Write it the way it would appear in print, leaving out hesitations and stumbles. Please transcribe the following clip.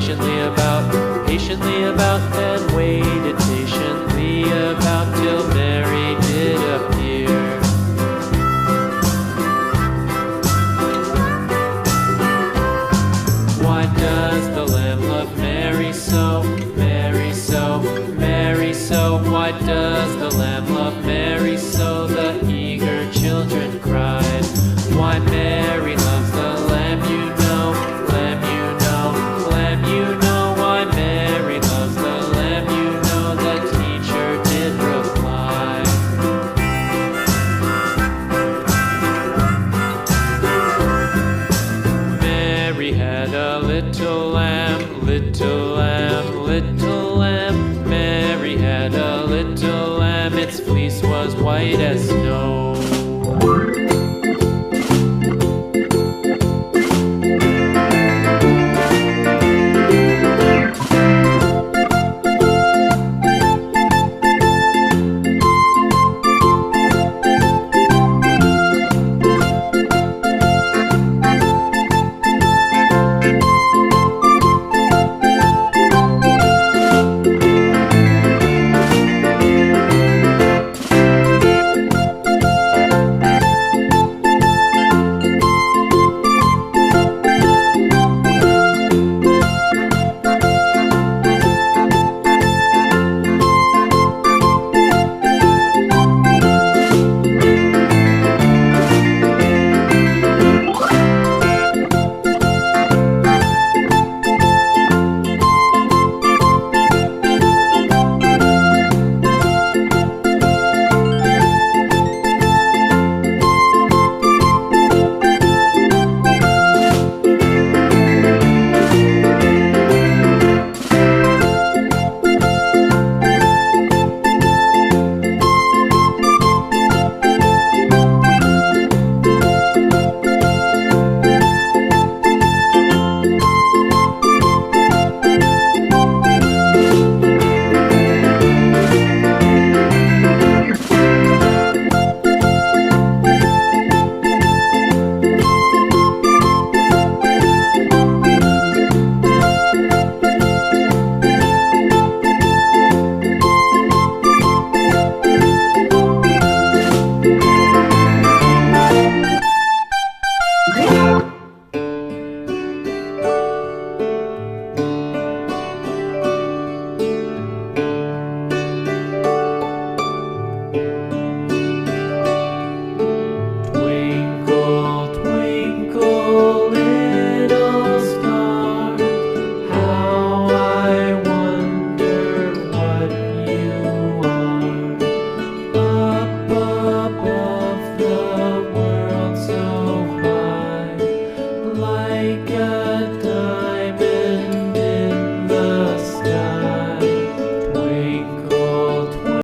patiently about, then waited patiently about till Mary did appear. Why does the lamb love Mary so, Mary so, Mary so? Why does the lamb love Mary so? The eager children cried. Why Mary loves the lamb, you know, lamb, you know, lamb, you know. Why Mary loves the lamb, you know, the teacher did reply. Mary had a little lamb, little lamb, little lamb. Mary had a little lamb, its fleece was white as snow.